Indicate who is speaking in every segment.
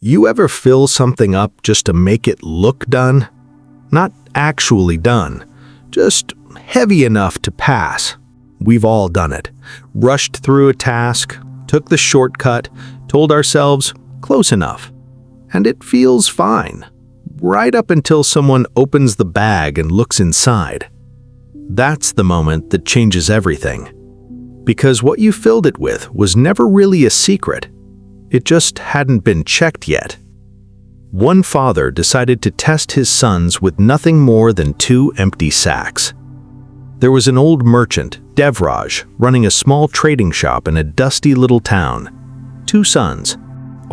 Speaker 1: You ever fill something up just to make it look done? Not actually done, just heavy enough to pass. We've all done it. Rushed through a task, took the shortcut, told ourselves, close enough. And it feels fine, right up until someone opens the bag and looks inside. That's the moment that changes everything. Because what you filled it with was never really a secret. It just hadn't been checked yet. One father decided to test his sons with nothing more than 2 empty sacks. There was an old merchant, Devraj, running a small trading shop in a dusty little town. 2 sons,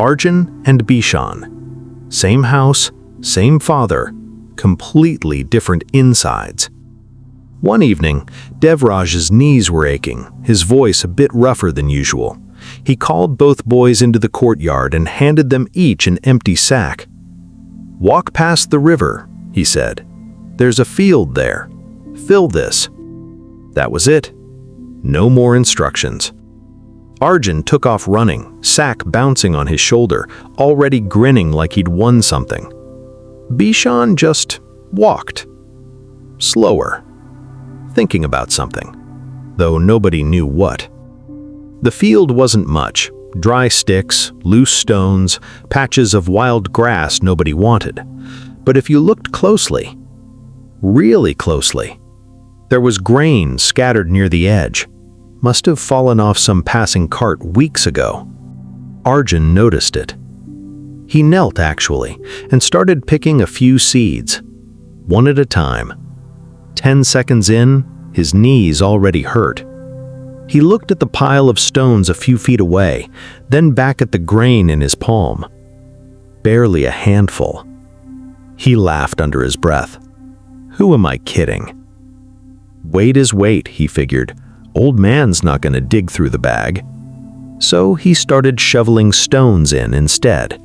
Speaker 1: Arjun and Bishan. Same house, same father, completely different insides. One evening, Devraj's knees were aching, his voice a bit rougher than usual. He called both boys into the courtyard and handed them each an empty sack. "Walk past the river," he said. "There's a field there. Fill this." That was it. No more instructions. Arjun took off running, sack bouncing on his shoulder, already grinning like he'd won something. Bishan just walked. Slower. Thinking about something, though nobody knew what. The field wasn't much. Dry sticks, loose stones, patches of wild grass nobody wanted. But if you looked closely, really closely, there was grain scattered near the edge. Must have fallen off some passing cart weeks ago. Arjun noticed it. He knelt, actually, and started picking a few seeds, one at a time. 10 seconds in, his knees already hurt. He looked at the pile of stones a few feet away, then back at the grain in his palm. Barely a handful. He laughed under his breath. Who am I kidding? Weight is weight, he figured. Old man's not going to dig through the bag. So he started shoveling stones in instead.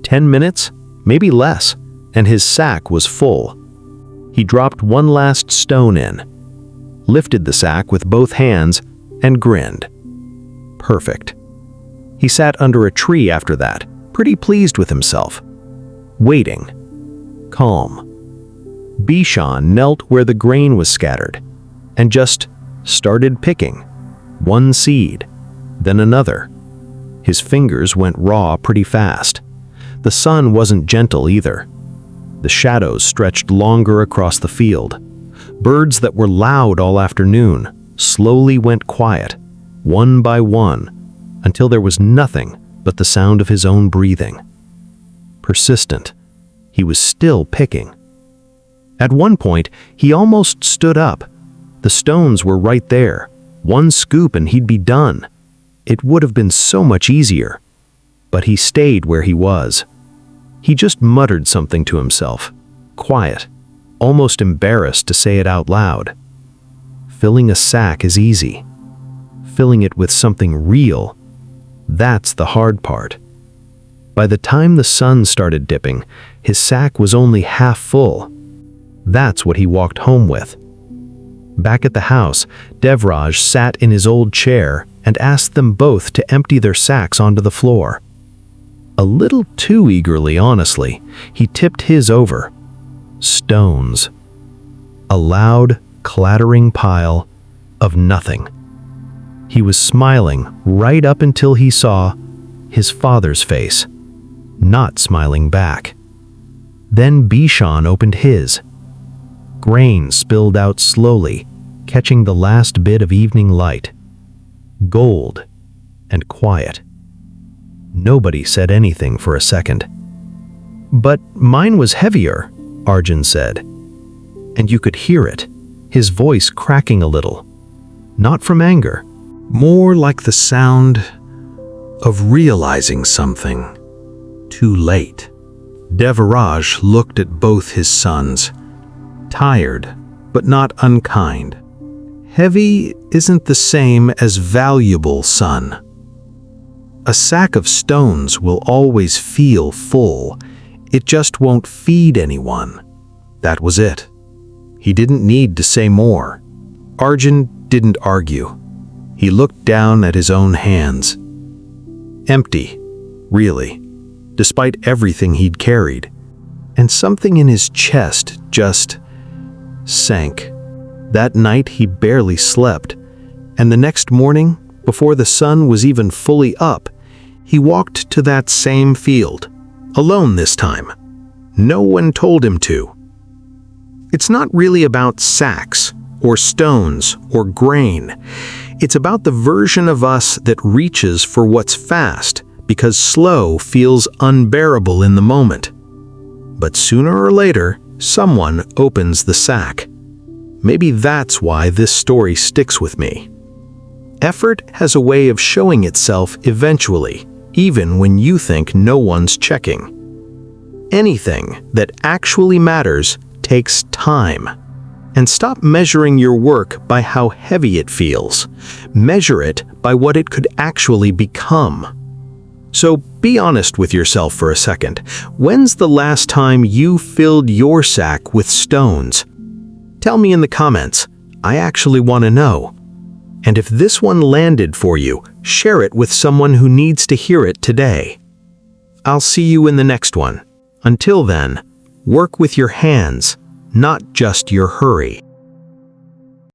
Speaker 1: 10 minutes, maybe less, and his sack was full. He dropped one last stone in, lifted the sack with both hands, and grinned. Perfect. He sat under a tree after that, pretty pleased with himself. Waiting. Calm. Bishan knelt where the grain was scattered, and just started picking. One seed, then another. His fingers went raw pretty fast. The sun wasn't gentle either. The shadows stretched longer across the field. Birds that were loud all afternoon slowly went quiet, one by one, until there was nothing but the sound of his own breathing. Persistent, he was still picking. At one point, he almost stood up. The stones were right there. One scoop and he'd be done. It would have been so much easier. But he stayed where he was. He just muttered something to himself, quiet, almost embarrassed to say it out loud. Filling a sack is easy. Filling it with something real, that's the hard part. By the time the sun started dipping, his sack was only half full. That's what he walked home with. Back at the house, Devraj sat in his old chair and asked them both to empty their sacks onto the floor. A little too eagerly, honestly, he tipped his over. Stones. A loud, clattering pile of nothing. He was smiling right up until he saw his father's face, not smiling back. Then Bishan opened his. Grain spilled out slowly, catching the last bit of evening light. Gold and quiet. Nobody said anything for a second. "But mine was heavier," Arjun said. And you could hear it, his voice cracking a little. Not from anger, more like the sound of realizing something too late. Devraj looked at both his sons, tired but not unkind. Heavy isn't the same as valuable, son. A sack of stones will always feel full. It just won't feed anyone. That was it. He didn't need to say more. Arjun didn't argue. He looked down at his own hands. Empty, really. despite everything he'd carried. And something in his chest just sank. That night he barely slept, and the next morning, before the sun was even fully up, he walked to that same field, alone this time. No one told him to. It's not really about sacks, or stones, or grain. It's about the version of us that reaches for what's fast because slow feels unbearable in the moment. But sooner or later, someone opens the sack. Maybe that's why this story sticks with me. Effort has a way of showing itself eventually, even when you think no one's checking. Anything that actually matters takes time. And stop measuring your work by how heavy it feels. Measure it by what it could actually become. So be honest with yourself for a second. When's the last time you filled your sack with stones? Tell me in the comments. I actually want to know. And if this one landed for you, share it with someone who needs to hear it today. I'll see you in the next one. Until then, work with your hands, not just your hurry.